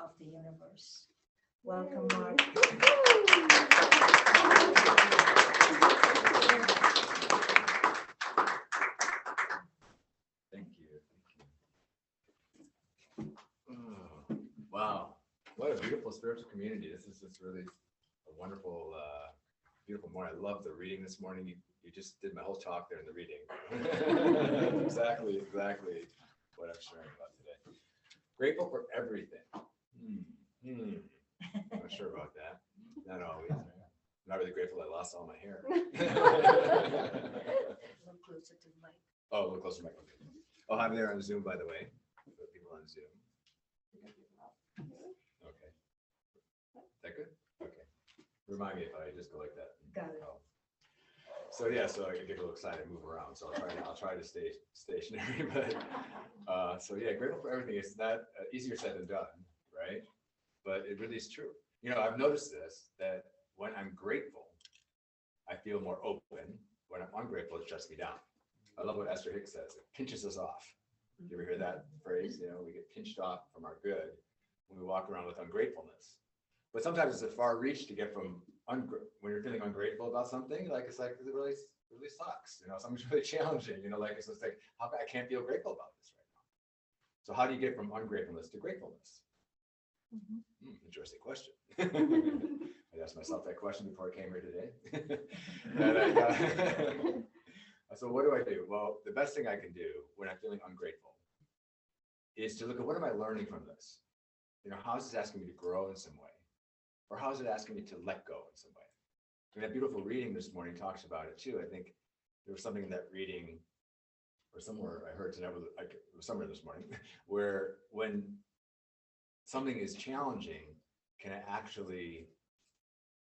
of the universe. Welcome, Mark. Thank you. Oh, wow, what a beautiful spiritual community. This is just really a wonderful, beautiful morning. I love the reading this morning. You just did my whole talk there in the reading. exactly what I'm sharing about today. Grateful for everything. I'm not sure about that. Not always. I'm not really grateful I lost all my hair. A little closer to the mic. Oh, a little closer to my computer. Oh, I'm there on Zoom, by the way. For people on Zoom. Okay. Is that good? Okay. Remind me if I just go like that. Got it. Oh. So yeah, so I get a little excited and move around. So I'll try to stay stationary. But so yeah, grateful for everything. It's not easier said than done, right? But it really is true. You know, I've noticed this, that when I'm grateful, I feel more open. When I'm ungrateful, it shuts me down. I love what Esther Hicks says. It pinches us off. You ever hear that phrase? You know, we get pinched off from our good when we walk around with ungratefulness. But sometimes it's a far reach to get from when you're feeling ungrateful about something, like it really sucks. You know, something's really challenging. You know, like it's like I can't feel grateful about this right now. So how do you get from ungratefulness to gratefulness? Interesting question. I asked myself that question before I came here today. So what do? Well, the best thing I can do when I'm feeling ungrateful is to look at what am I learning from this? You know, how is this asking me to grow in some way? Or how is it asking me to let go in some way? And that beautiful reading this morning talks about it too. I think there was something in that reading, or somewhere I heard it was somewhere this morning, where when something is challenging, can I actually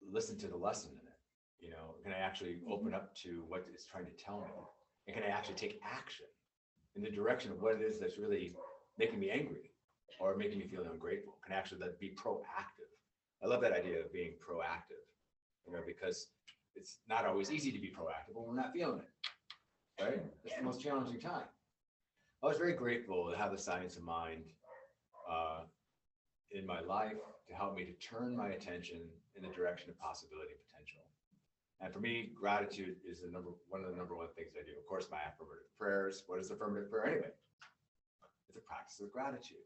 listen to the lesson in it? You know, can I actually open up to what it's trying to tell me? And can I actually take action in the direction of what it is that's really making me angry or making me feel ungrateful? Can I actually be proactive? I love that idea of being proactive, you know, because it's not always easy to be proactive when we're not feeling it, right? It's the most challenging time. I was very grateful to have the science of mind in my life to help me to turn my attention in the direction of possibility and potential. And for me, gratitude is one of the number one things I do. Of course, my affirmative prayers. What is affirmative prayer anyway? It's a practice of gratitude.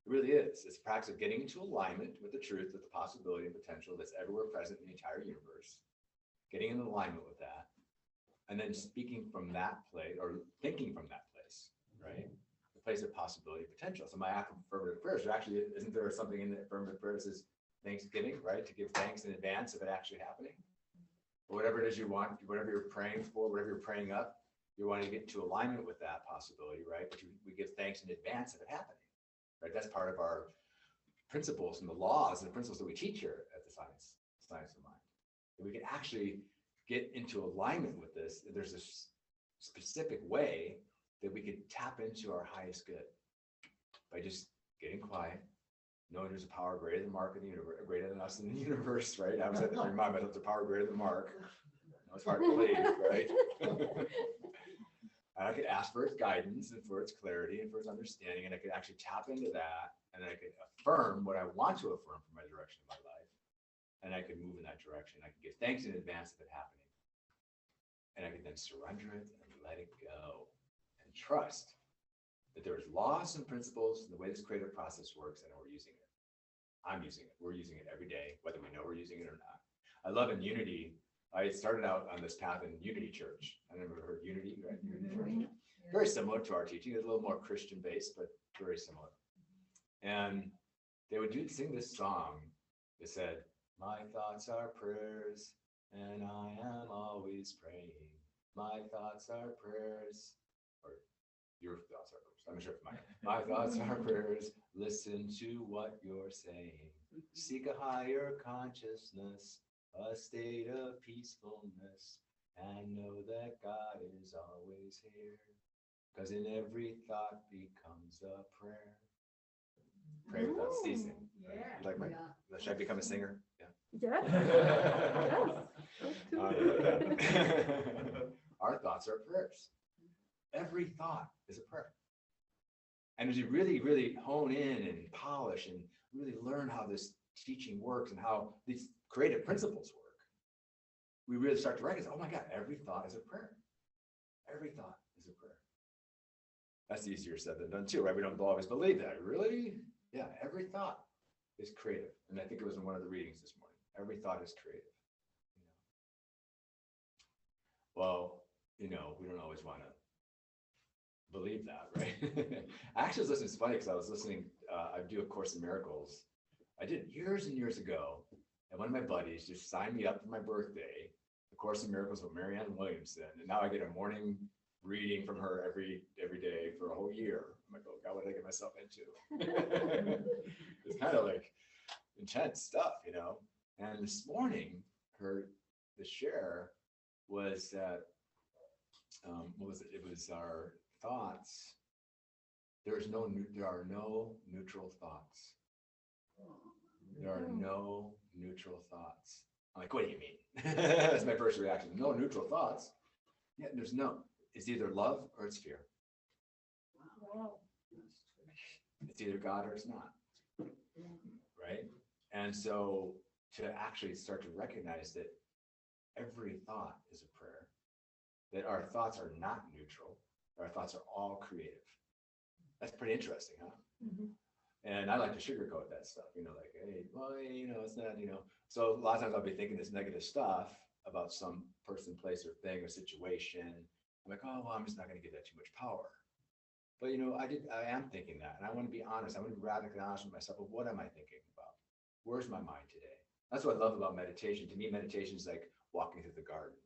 It really is. It's a practice of getting into alignment with the truth, with the possibility and potential that's everywhere present in the entire universe, getting in alignment with that, and then speaking from that place or thinking from that place, right? The place of possibility and potential. So my affirmative prayers are actually, isn't there something in the affirmative prayers is Thanksgiving, right? To give thanks in advance of it actually happening. Or whatever it is you want, whatever you're praying for, whatever you're praying up, you want to get into alignment with that possibility, right? But we give thanks in advance of it happening, right? That's part of our principles and the laws and the principles that we teach here at the Science of Mind. And we can actually get into alignment with this. There's a specific way that we could tap into our highest good by just getting quiet, knowing there's a power greater than Mark in the universe, greater than us in the universe, right? I was at to remind myself there's a power greater than Mark. It's hard to believe, right? And I could ask for its guidance and for its clarity and for its understanding, and I could actually tap into that, and I could affirm what I want to affirm for my direction of my life, and I could move in that direction. I could give thanks in advance of it happening, and I could then surrender it and let it go and trust that there's laws and principles in the way this creative process works, and we're using it. I'm using it. We're using it every day, whether we know we're using it or not. I love in Unity. I started out on this path in Unity Church. I never heard Unity, right? Unity Church. Very similar to our teaching. It's a little more Christian based, but very similar. And they would sing this song that said, "My thoughts are prayers, and I am always praying. My thoughts are prayers," or your thoughts are prayers. I'm not sure if my thoughts are prayers. Listen to what you're saying. Seek a higher consciousness, a state of peacefulness, and know that God is always here. Because in every thought becomes a prayer. Pray without ceasing. Right? Yeah. Like should I become a singer? Yeah. Our thoughts are prayers. Every thought is a prayer. And as you really, really hone in and polish and really learn how this teaching works and how these creative principles work, we really start to recognize, oh my God, every thought is a prayer. Every thought is a prayer. That's easier said than done too, right? We don't always believe that. Really? Yeah, every thought is creative. And I think it was in one of the readings this morning. Every thought is creative. Well, we don't always want to believe that, right? Actually, it's funny because I was listening, I do A Course in Miracles. I did years and years ago, and one of my buddies just signed me up for my birthday, A Course in Miracles with Marianne Williamson, and now I get a morning reading from her every day for a whole year. I'm like, oh God, what did I get myself into? It's kind of like intense stuff, And this morning, the share was that, what was it? It was our thoughts. There are no neutral thoughts. There are no neutral thoughts. I'm like, what do you mean? That's my first reaction. No neutral thoughts. Yeah, there's no. It's either love or it's fear. Wow. It's either God or it's not. Right? And so to actually start to recognize that every thought is a prayer, that our thoughts are not neutral, our thoughts are all creative. That's pretty interesting, huh? Mm-hmm. And I like to sugarcoat that stuff, like, hey, well, it's not, So a lot of times I'll be thinking this negative stuff about some person, place, or thing, or situation. I'm like, oh, well, I'm just not going to give that too much power. But, I am thinking that, and I want to be honest. I want to be radically honest with myself. Of what am I thinking about? Where's my mind today? That's what I love about meditation. To me, meditation is like walking through the garden.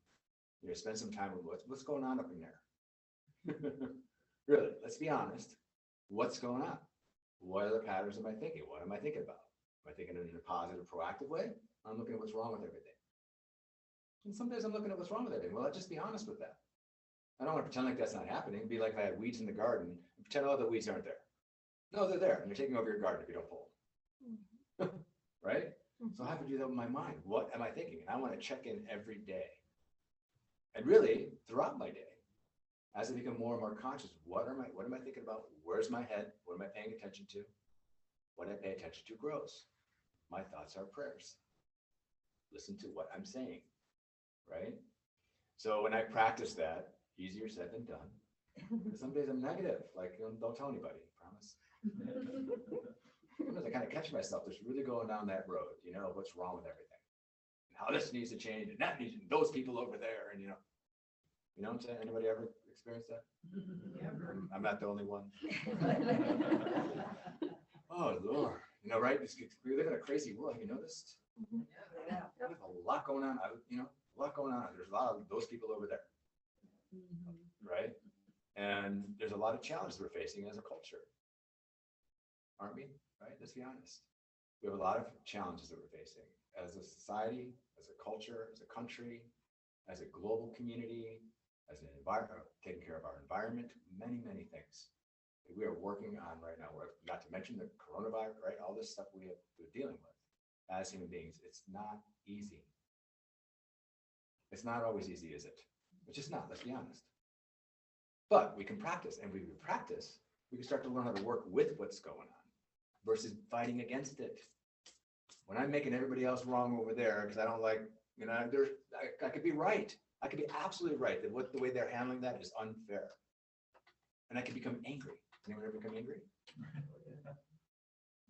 Spend some time with what's going on up in there. Really, let's be honest. What's going on? What other patterns am I thinking? What am I thinking about? Am I thinking in a positive, proactive way? I'm looking at what's wrong with everything. And some days I'm looking at what's wrong with everything. Well, let's just be honest with that. I don't want to pretend like that's not happening. It'd be like if I had weeds in the garden and pretend, oh, the weeds aren't there. No, they're there, and they're taking over your garden if you don't pull them. Right? So I have to do that with my mind. What am I thinking? And I want to check in every day. And really, throughout my day, as I become more and more conscious, what am I thinking about? Where's my head? What am I paying attention to? What I pay attention to grows. My thoughts are prayers. Listen to what I'm saying, right? So when I practice that, easier said than done. Some days I'm negative, like, don't tell anybody, promise. Sometimes I kind of catch myself just really going down that road, what's wrong with everything. And how this needs to change, and that needs, and those people over there, and what I'm saying? Anybody ever experienced that? I'm not the only one. Oh Lord, right? We live in a crazy world. Have you noticed? Yeah. There's a lot going on. A lot going on. There's a lot of those people over there, right? And there's a lot of challenges we're facing as a culture, aren't we? Right? Let's be honest. We have a lot of challenges that we're facing as a society, as a culture, as a country, as a global community, as an environment, taking care of our environment, many, many things that we are working on right now. Not to mention the coronavirus, right? All this stuff we're dealing with as human beings. It's not easy. It's not always easy, is it? It's just not, let's be honest. But we can practice, and when we practice, we can start to learn how to work with what's going on versus fighting against it. When I'm making everybody else wrong over there because I don't like, I could be right. I could be absolutely right that the way they're handling that is unfair. And I could become angry. Anyone ever become angry?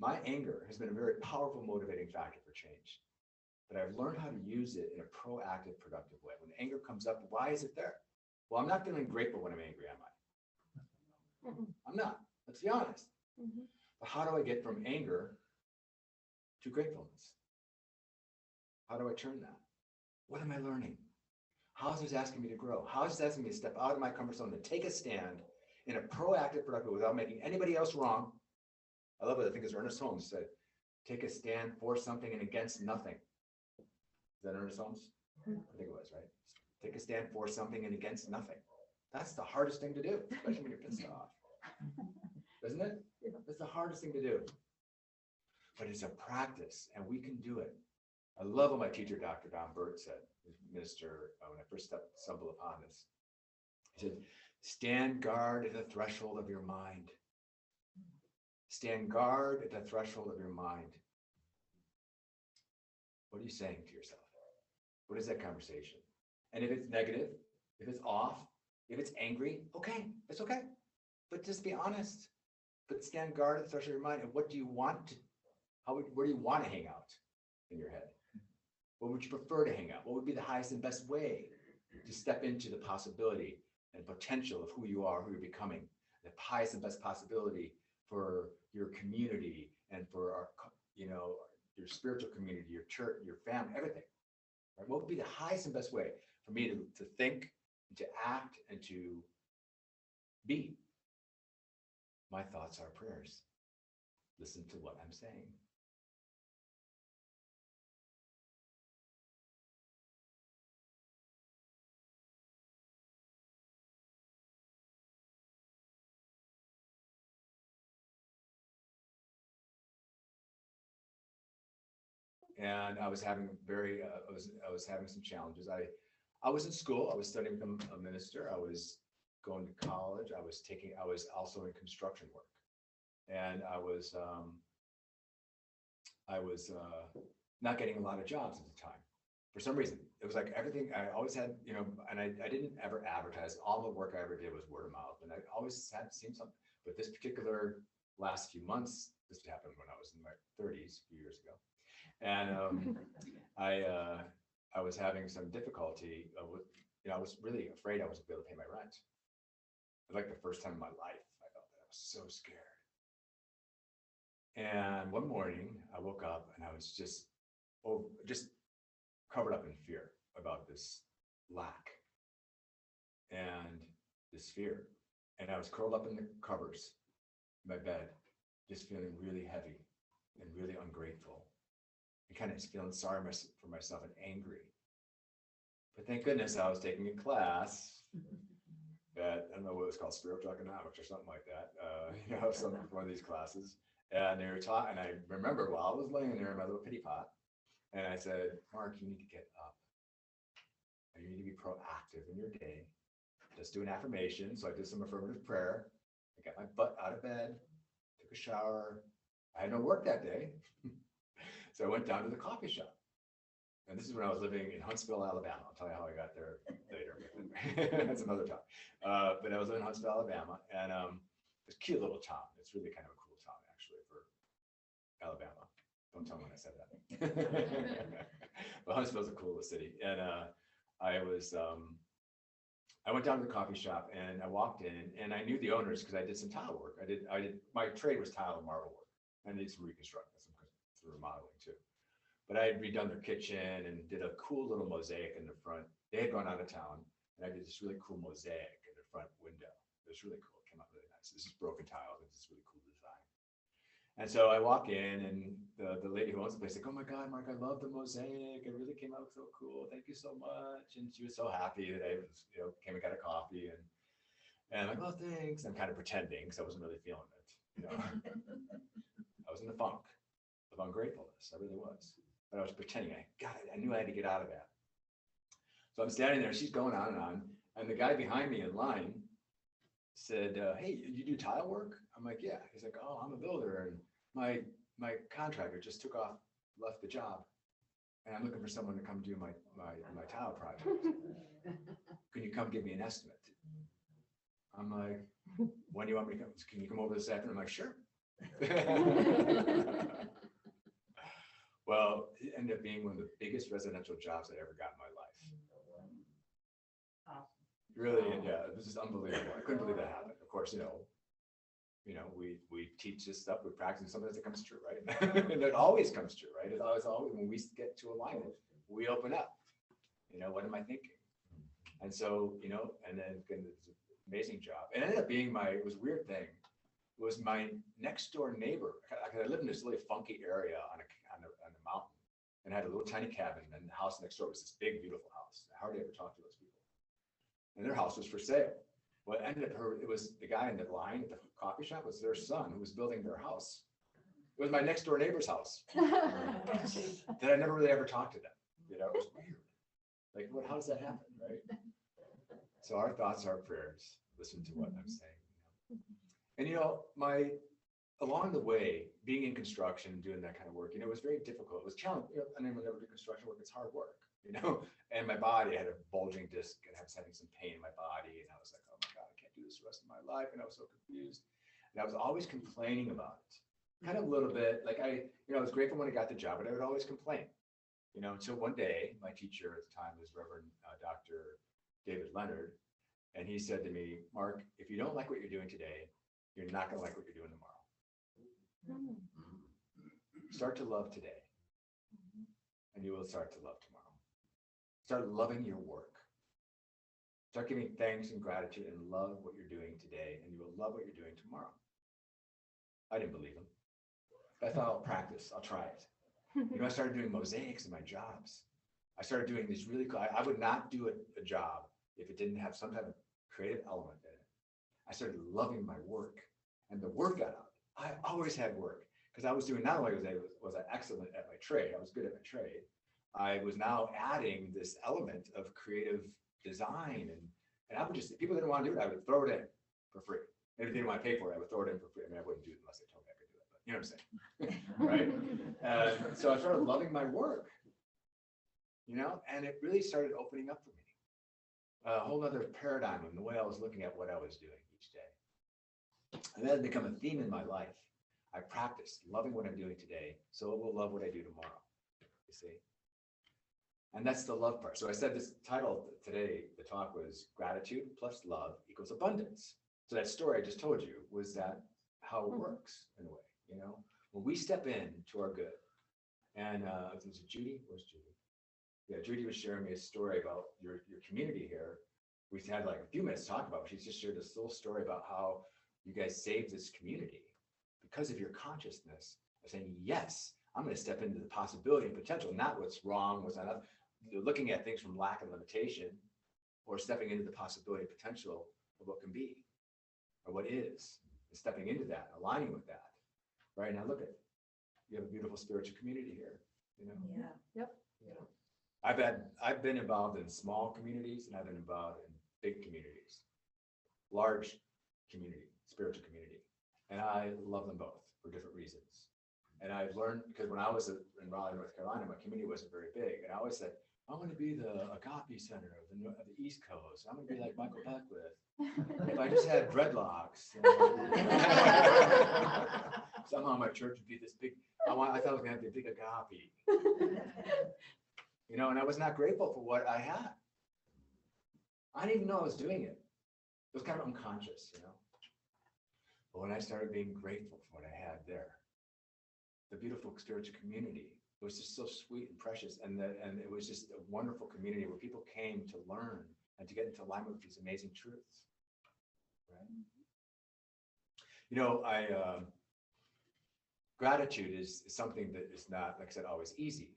My anger has been a very powerful motivating factor for change. But I've learned how to use it in a proactive, productive way. When anger comes up, why is it there? Well, I'm not feeling grateful when I'm angry, am I? I'm not. Let's be honest. But how do I get from anger to gratefulness? How do I turn that? What am I learning? How is this asking me to grow? How is this asking me to step out of my comfort zone, to take a stand in a proactive, productive way without making anybody else wrong? I love it. I think it's Ernest Holmes said, take a stand for something and against nothing. Is that Ernest Holmes? I think it was, right? Take a stand for something and against nothing. That's the hardest thing to do, especially when you're pissed off. Isn't it? It's the hardest thing to do. But it's a practice, and we can do it. I love what my teacher, Dr. Don Burt, said, minister, when I first stumbled upon this. He said, stand guard at the threshold of your mind. Stand guard at the threshold of your mind. What are you saying to yourself? What is that conversation? And if it's negative, if it's off, if it's angry, okay, it's okay. But just be honest. But stand guard at the threshold of your mind. And what do you want to, where do you want to hang out in your head? What would you prefer to hang out? What would be the highest and best way to step into the possibility and potential of who you are, who you're becoming? The highest and best possibility for your community and for our, your spiritual community, your church, your family, everything. Right? What would be the highest and best way for me to think, to act, and to be? My thoughts are prayers. Listen to what I'm saying. And I was having I was having some challenges. I was in school. I was studying to become a minister. I was going to college. I was also in construction work, and I was not getting a lot of jobs at the time. For some reason, it was like everything. I always had, and I didn't ever advertise. All the work I ever did was word of mouth, and I always had seen something. But this particular last few months, this happened when I was in my 30s, a few years ago. And I was having some difficulty with, I was really afraid I wasn't able to pay my rent. It was like the first time in my life I felt that I was so scared. And one morning I woke up and I was just covered up in fear about this lack and this fear. And I was curled up in the covers in my bed, just feeling really heavy and really ungrateful. And kind of feeling sorry for myself and angry. But thank goodness I was taking a class that, I don't know what it was called, spiritual economics or something like that. One of these classes. And they were taught, and I remember while I was laying there in my little pity pot, and I said, Mark, you need to get up. And you need to be proactive in your day. Just do an affirmation. So I did some affirmative prayer. I got my butt out of bed, took a shower. I had no work that day. So I went down to the coffee shop. And this is when I was living in Huntsville, Alabama. I'll tell you how I got there later. That's another time. But I was in Huntsville, Alabama, and it's a cute little town. It's really kind of a cool town, actually, for Alabama. Don't tell me when I said that. But Huntsville's a cool city. And I went down to the coffee shop and I walked in and I knew the owners because I did some tile work. My trade was tile and marble work. I did some reconstruction, some remodeling too. But I had redone their kitchen and did a cool little mosaic in the front. They had gone out of town and I did this really cool mosaic in the front window. It was really cool. It came out really nice. This is broken tiles. It's this really cool design. And so I walk in and the lady who owns the place, like, oh my God, Mark, I love the mosaic. It really came out so cool. Thank you so much. And she was so happy that I was, came and got a coffee and I'm like, oh, thanks. I'm kind of pretending because I wasn't really feeling it. I was in the funk of ungratefulness. I really was. But I was pretending. I knew I had to get out of that. So I'm standing there. She's going on. And the guy behind me in line said, hey, you do tile work? I'm like, yeah. He's like, oh, I'm a builder. And my contractor just left the job. And I'm looking for someone to come do my tile project. Can you come give me an estimate? I'm like, when do you want me to come? Can you come over this afternoon? I'm like, sure. Well, it ended up being one of the biggest residential jobs I ever got in my life. Awesome. Really, yeah, this is unbelievable. I couldn't believe that happened. Of course, we teach this stuff, we practice something that comes true, right? And it always comes true, right? It's always when we get to alignment, we open up. What am I thinking? And so, and then it's an amazing job. And it ended up being it was a weird thing. It was my next door neighbor. I lived in this really funky area on a mountain and had a little tiny cabin, and the house next door was this big, beautiful house. I hardly ever talked to those people. And their house was for sale. Well, it was the guy in the line at the coffee shop was their son who was building their house. It was my next door neighbor's house. That I never really ever talked to them. It was weird. Like, how does that happen, right? So our thoughts are prayers. Listen to what I'm saying. And along the way, being in construction, doing that kind of work, it was very difficult. It was challenging. Anyone that ever do construction work, it's hard work, And my body, I had a bulging disc and I was having some pain in my body. And I was like, oh my God, I can't do this the rest of my life. And I was so confused. And I was always complaining about it. Kind of a little bit like I was grateful when I got the job, but I would always complain, until one day, my teacher at the time was Reverend Dr. David Leonard. And he said to me, Mark, if you don't like what you're doing today, you're not going to like what you're doing tomorrow. Start to love today, and you will start to love tomorrow. Start loving your work. Start giving thanks and gratitude and love what you're doing today, and you will love what you're doing tomorrow. I didn't believe him. I thought, I'll practice. I'll try it. I started doing mosaics in my jobs. I started doing these really cool, I would not do a job if it didn't have some type of creative element in it. I started loving my work, and the work got out. I always had work because I was doing, not only was I excellent at my trade, I was good at my trade. I was now adding this element of creative design, and I would just, if people didn't want to do it, I would throw it in for free. If they didn't want to pay for it, I would throw it in for free. I wouldn't do it unless they told me I could do it, but you know what I'm saying, right? So I started loving my work, and it really started opening up for me. A whole other paradigm in the way I was looking at what I was doing each day. And that had become a theme in my life. I practiced loving what I'm doing today, so it will love what I do tomorrow, you see? And that's the love part. So I said this title today, the talk was gratitude plus love equals abundance. So that story I just told you was that how it works in a way, when we step in to our good. And was it Judy? Where's Judy? Yeah, Judy was sharing me a story about your community here. We had like a few minutes to talk about, but she just shared this little story about how you guys saved this community because of your consciousness of saying, yes, I'm going to step into the possibility and potential, not what's wrong, what's not, looking at things from lack and limitation, or stepping into the possibility and potential of what can be or what is, and stepping into that, aligning with that. Right now, look at, you have a beautiful spiritual community here, Yeah. Yep. I've been involved in small communities, and I've been involved in big communities, large community, spiritual community. And I love them both for different reasons. And I've learned, because when I was in Raleigh, North Carolina, my community wasn't very big. And I always said, I want to be the Agape Center of the East Coast. I'm going to be like Michael Beckwith. If I just had dreadlocks, somehow my church would be this big. I thought it was going to be a big agape. And I was not grateful for what I had. I didn't even know I was doing it. It was kind of unconscious, But when I started being grateful for what I had there, the beautiful spiritual community, it was just so sweet and precious. And it was just a wonderful community where people came to learn and to get into alignment with these amazing truths. Right? Gratitude is something that is not, like I said, always easy,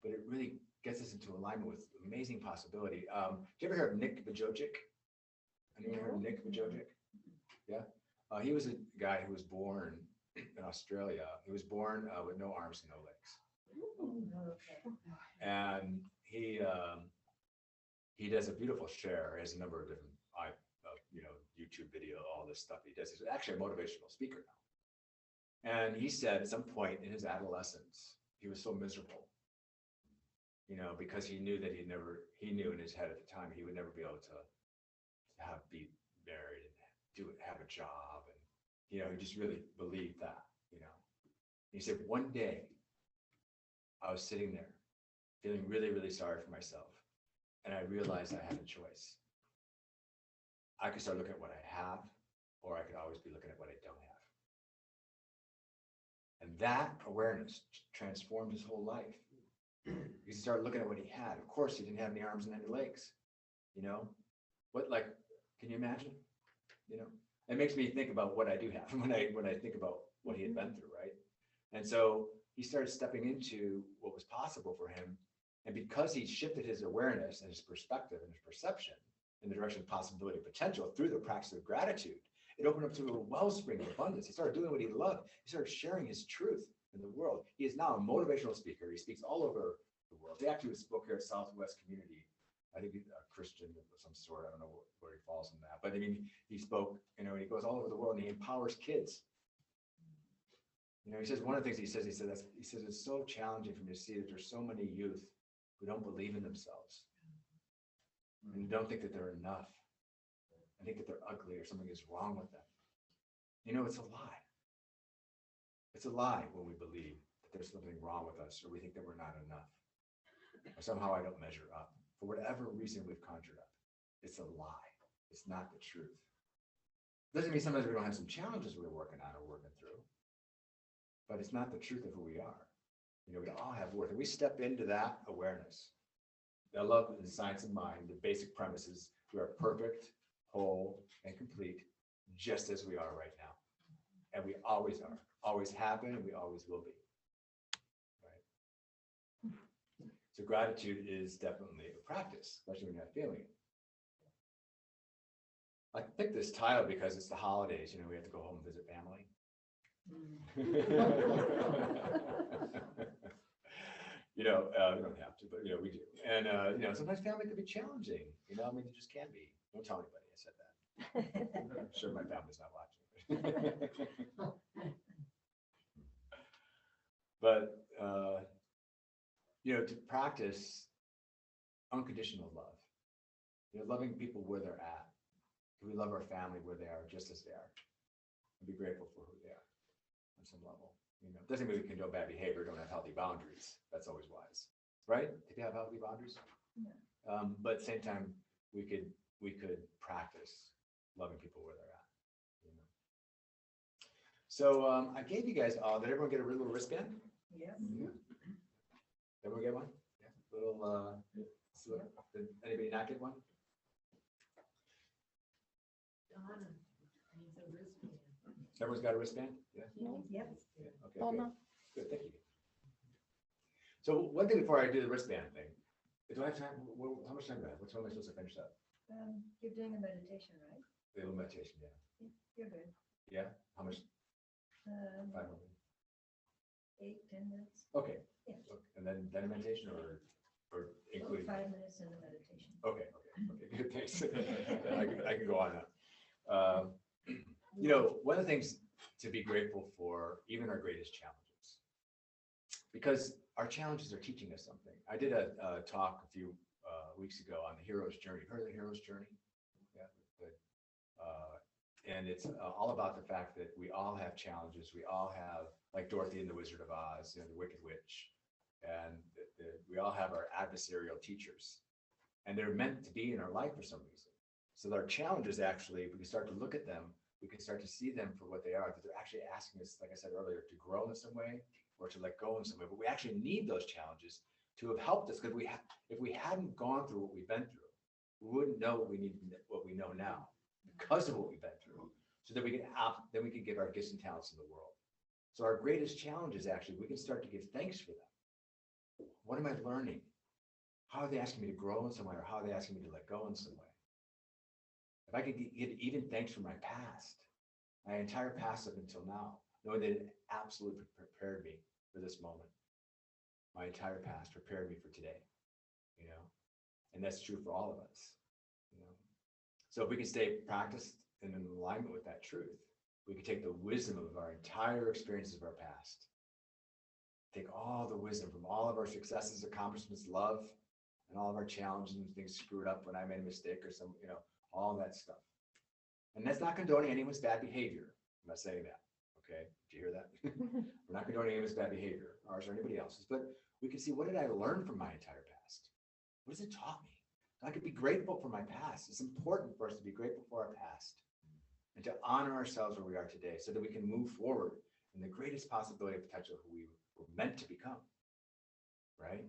but it really gets us into alignment with amazing possibility. Did you ever hear of Nick Vujicic? Anyone heard of Nick Vujicic? Yeah. He was a guy who was born in Australia. He was born with no arms and no legs. And he does a beautiful share. He has a number of different, YouTube video, all this stuff he does. He's actually a motivational speaker now. And he said at some point in his adolescence, he was so miserable, because he knew that he knew in his head at the time, he would never be able to be married and have a job. And, he just really believed that, He said, one day I was sitting there feeling really, really sorry for myself. And I realized I had a choice. I could start looking at what I have, or I could always be looking at what I don't have. And that awareness transformed his whole life. He started looking at what he had. Of course, he didn't have any arms and any legs. Can you imagine? It makes me think about what I do have when I think about what he had been through, right? And so he started stepping into what was possible for him. And because he shifted his awareness and his perspective and his perception in the direction of possibility and potential through the practice of gratitude, it opened up to a wellspring of abundance. He started doing what he loved. He started sharing his truth in the world. He is now a motivational speaker. He speaks all over the world. He actually spoke here at Southwest Community. I think he's a Christian of some sort. I don't know where he falls in that. But I mean, he spoke, he goes all over the world and he empowers kids. You know, he says, one of the things he says it's so challenging for me to see that there's so many youth who don't believe in themselves and don't think that they're enough. I think that they're ugly or something is wrong with them. You know, it's a lie. It's a lie when we believe that there's something wrong with us or we think that we're not enough or somehow I don't measure up for whatever reason we've conjured up. It's a lie. It's not the truth. Doesn't mean sometimes we don't have some challenges we're working on or working through, but it's not the truth of who we are. You know, we all have worth, and we step into that awareness. I love in science of mind, the basic premise is we are perfect, whole, and complete, just as we are right now. And we always are, always have been, and we always will be. Right? So gratitude is definitely a practice, especially when you're not feeling it. I picked this title because it's the holidays, you know, we have to go home and visit family. You know, we don't have to, but you know, we do. And you know, sometimes family can be challenging, you know, I mean, it just can be. Don't tell anybody I said that. I'm sure my family's not watching. But you know, to practice unconditional love, you know, loving people where they're at. We love our family where they are, just as they are, and be grateful for who they are on some level. You know, it doesn't mean we condone bad behavior, don't have healthy boundaries. That's always wise, right? If you have healthy boundaries, Yeah. But at the same time, we could practice loving people where they're at. You know? So I gave you guys all. Did everyone get a little wristband? Yes. Yeah. Everyone get one? Yeah. Little. Did anybody not get one? Donna needs a wristband. Everyone's got a wristband? Yeah. Yep. Yeah. Okay. Oh, good. no. Good. Thank you. So one thing before I do the wristband thing, do I have time? How much time do I have? What time am I supposed to finish up? You're doing a meditation, right? The little meditation, yeah. You're good. Yeah? How much? 5 Um, minutes. 8-10 minutes. Okay. Yeah. And then a meditation or including? 5 minutes in the meditation. Okay, good, thanks. I can go on now. You know, one of the things to be grateful for, even our greatest challenges, because our challenges are teaching us something. I did a talk a few weeks ago on the hero's journey. Heard of the hero's journey? Yeah, good. And it's all about the fact that we all have challenges. We all have, like Dorothy and the Wizard of Oz, you know, the Wicked Witch, and we all have our adversarial teachers, and they're meant to be in our life for some reason. So our challenges, actually, if we can start to look at them, we can start to see them for what they are, that they're actually asking us, like I said earlier, to grow in some way or to let go in some way. But we actually need those challenges to have helped us, because if we hadn't gone through what we've been through, we wouldn't know what we know now because of what we've been through, so that then we can give our gifts and talents in the world. So our greatest challenge is actually, we can start to give thanks for them. What am I learning? How are they asking me to grow in some way, or how are they asking me to let go in some way? If I could give even thanks for my past, my entire past up until now, knowing that it absolutely prepared me for this moment. My entire past prepared me for today, you know, and that's true for all of us, you know. So if we can stay practiced and in alignment with that truth, we can take the wisdom of our entire experiences of our past, take all the wisdom from all of our successes, accomplishments, love, and all of our challenges and things screwed up when I made a mistake or some, you know, all that stuff. And that's not condoning anyone's bad behavior. I'm not saying that. Okay, did you hear that? We're not condoning anyone's bad behavior, ours or anybody else's, but we can see, what did I learn from my entire past? What has it taught me? I could be grateful for my past. It's important for us to be grateful for our past and to honor ourselves where we are today, so that we can move forward in the greatest possibility and potential of who we were meant to become, right?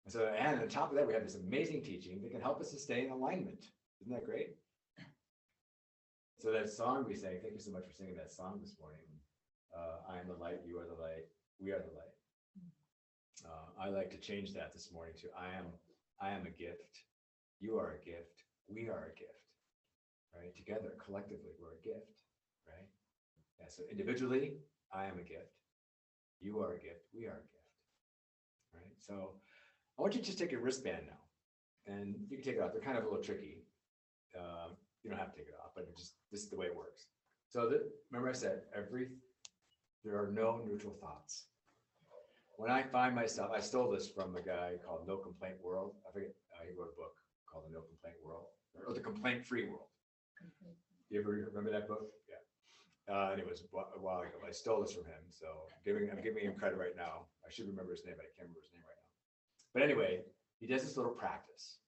And so, and on top of that, we have this amazing teaching that can help us to stay in alignment. Isn't that great? So that song we sang, thank you so much for singing that song this morning. I am the light, you are the light, we are the light. I like to change that this morning to I am a gift, you are a gift, we are a gift, right? Together, collectively, we're a gift, right? Yeah, so individually, I am a gift, you are a gift, we are a gift, right? So I want you to just take your wristband now, and you can take it off. They're kind of a little tricky. You don't have to take it off, but this is the way it works. So remember I said, There are no neutral thoughts. When I find myself, I stole this from a guy called No Complaint World. I forget, he wrote a book called The No Complaint World, or The Complaint Free World. You ever remember that book? Yeah. Anyways, a while ago, I stole this from him. So I'm giving him credit right now. I should remember his name, but I can't remember his name right now. But anyway, he does this little practice,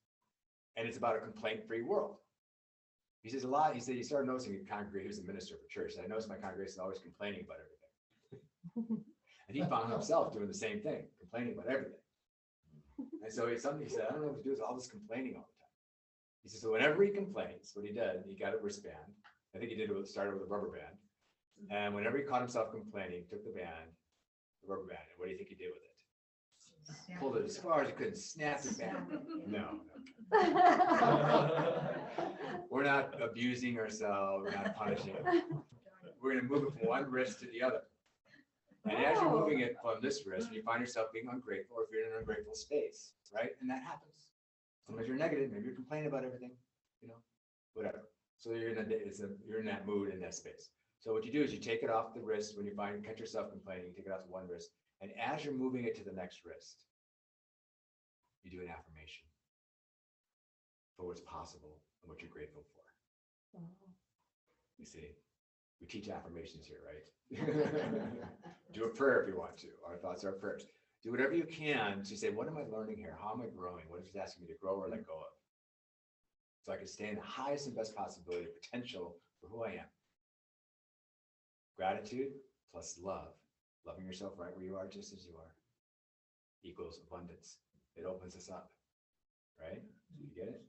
and it's about a complaint-free world. He says a lot. He said he started noticing he was a minister for church. And I noticed my congregation is always complaining about everything. And he found himself doing the same thing, complaining about everything. And so he said, I don't know what to do with all this complaining all the time. He says, so whenever he complains, what he did, he got a wristband. I think started with a rubber band. And whenever he caught himself complaining, took the rubber band, and what do you think he did with it? Pulled it as far as he could, snapped it back. No. We're not abusing ourselves. We're not punishing. We're going to move it from one wrist to the other. And as you're moving it from this wrist, you find yourself being ungrateful, or if you're in an ungrateful space, right? And that happens. Sometimes you're negative. Maybe you're complaining about everything, whatever. So you're in that mood, in that space. So what you do is you take it off the wrist when you catch yourself complaining. You take it off to one wrist, and as you're moving it to the next wrist, you do an affirmation for what's possible and what you're grateful for. You see, we teach affirmations here, right? Do a prayer if you want to. Our thoughts are prayers. Do whatever you can to say, what am I learning here? How am I growing? What is it asking me to grow or let go of? So I can stay in the highest and best possibility potential for who I am. Gratitude plus love, loving yourself right where you are, just as you are, equals abundance. It opens us up, right? You get it?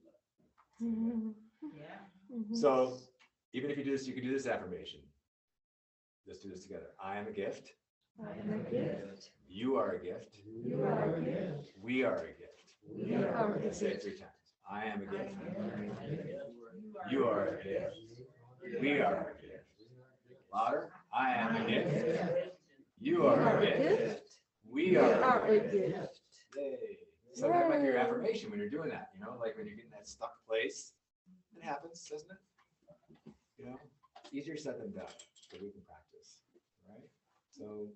Yeah. So even if you do this, you can do this affirmation. Let's do this together. I am a gift. I am a gift. You are a gift. You are a gift. We are a gift. We are a gift. Say it 3 times. I am a gift. You are a gift. We are a gift. Louder. I am a gift. You are a gift. We are a gift. Yay. So that might be your affirmation when you're doing that, like when you get in that stuck place. It happens, doesn't it? Easier said than done, but we can practice, right? So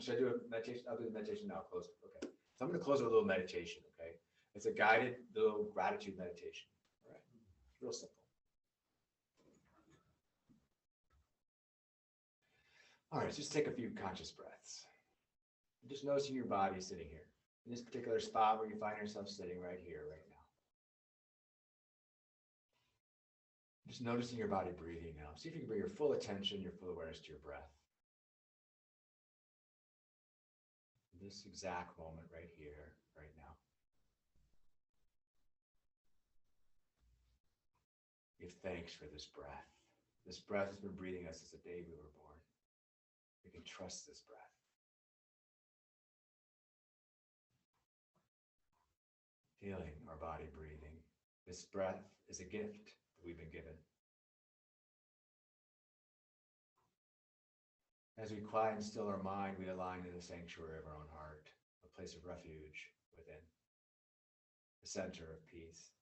should I do a meditation? I'll do the meditation now. Close. Okay. So I'm going to close with a little meditation, okay? It's a guided little gratitude meditation, all right? Real simple. All right, just take a few conscious breaths. Just noticing your body sitting here, in this particular spot where you find yourself sitting right here, right now. Just noticing your body breathing now. See if you can bring your full attention, your full awareness to your breath. This exact moment right here, right now. Give thanks for this breath. This breath has been breathing us since the day we were born. We can trust this breath. Feeling our body breathing. This breath is a gift that we've been given. As we quiet and still our mind, we align in the sanctuary of our own heart, a place of refuge within, the center of peace.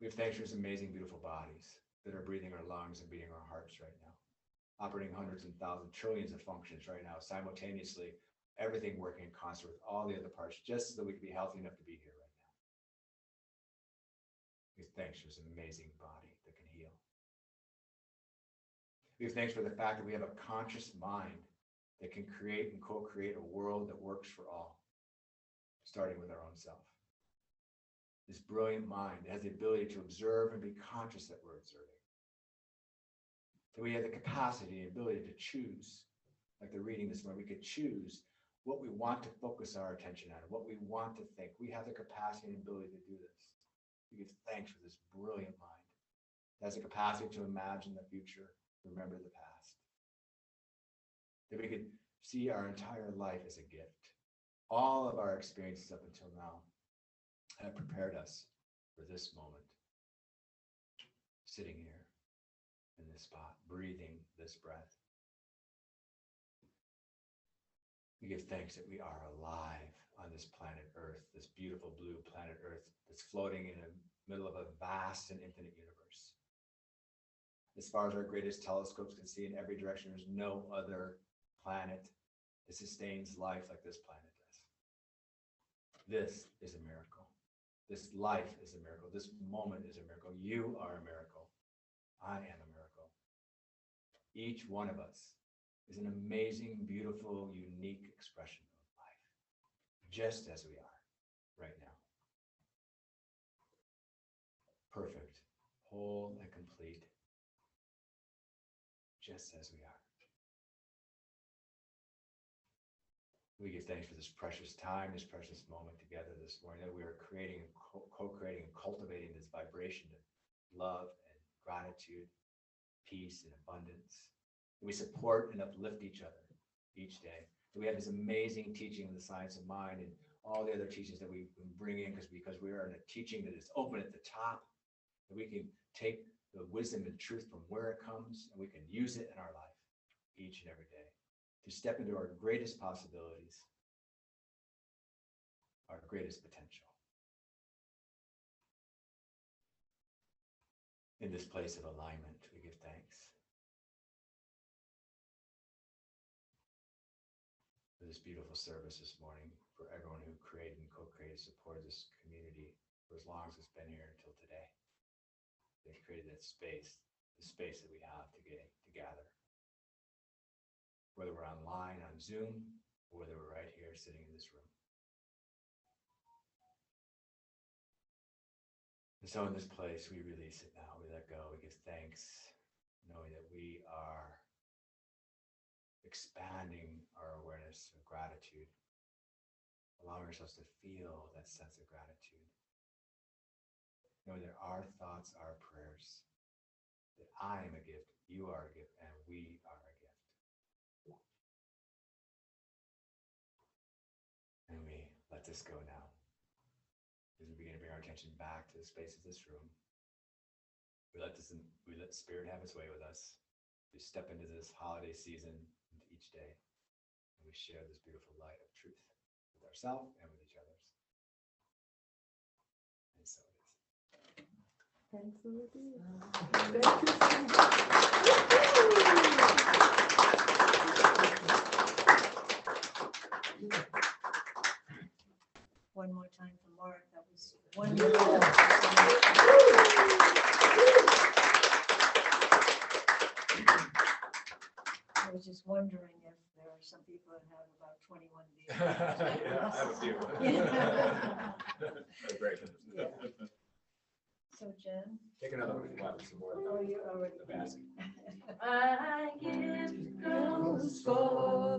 We have thanks for these amazing, beautiful bodies that are breathing our lungs and beating our hearts right now, operating hundreds and thousands, trillions of functions right now, simultaneously, everything working in concert with all the other parts, just so that we can be healthy enough to be here right now. We have thanks for this amazing body that can heal. We have thanks for the fact that we have a conscious mind that can create and co-create a world that works for all, starting with our own self. This brilliant mind has the ability to observe and be conscious that we're observing. That we have the capacity and ability to choose, like the reading this morning, we could choose what we want to focus our attention on, what we want to think. We have the capacity and ability to do this. We give thanks for this brilliant mind. It has the capacity to imagine the future, remember the past. That we could see our entire life as a gift. All of our experiences up until now have prepared us for this moment. Sitting here in this spot, breathing this breath. We give thanks that we are alive on this planet Earth, this beautiful blue planet Earth that's floating in the middle of a vast and infinite universe. As far as our greatest telescopes can see in every direction, there's no other planet that sustains life like this planet does. This is a miracle. This life is a miracle. This moment is a miracle. You are a miracle. I am a miracle. Each one of us is an amazing, beautiful, unique expression of life, just as we are right now. Perfect, whole, and complete, just as we are. We give thanks for this precious time, this precious moment together this morning, that we are creating, co-creating, and cultivating this vibration of love and gratitude, peace and abundance. We support and uplift each other each day. We have this amazing teaching of the science of mind and all the other teachings that we can bring in because we are in a teaching that is open at the top, that we can take the wisdom and truth from where it comes and we can use it in our life each and every day to step into our greatest possibilities, our greatest potential. In this place of alignment, we give thanks for this beautiful service this morning, for everyone who created and co-created, supported this community for as long as it's been here until today. They've created that space, the space that we have to gather. Whether we're online on Zoom, or whether we're right here sitting in this room. And so in this place, we release it now. We let go. We give thanks, knowing that we are expanding our awareness of gratitude, allowing ourselves to feel that sense of gratitude. Knowing that our thoughts are prayers, that I am a gift, you are a gift, and we are a gift. And we let this go now. As we begin to bring our attention back to the space of this room, we let Spirit have its way with us. We step into this holiday season, into each day, and we share this beautiful light of truth with ourselves and with each other. And so it is. Thanks for this. One more time for Mark. That was wonderful. I was just wondering if there are some people that have about 21 days. Yeah, I have a few. Great. Yeah. So Jen? Take another one if you want some more. Oh, you already. The basket. I give goes for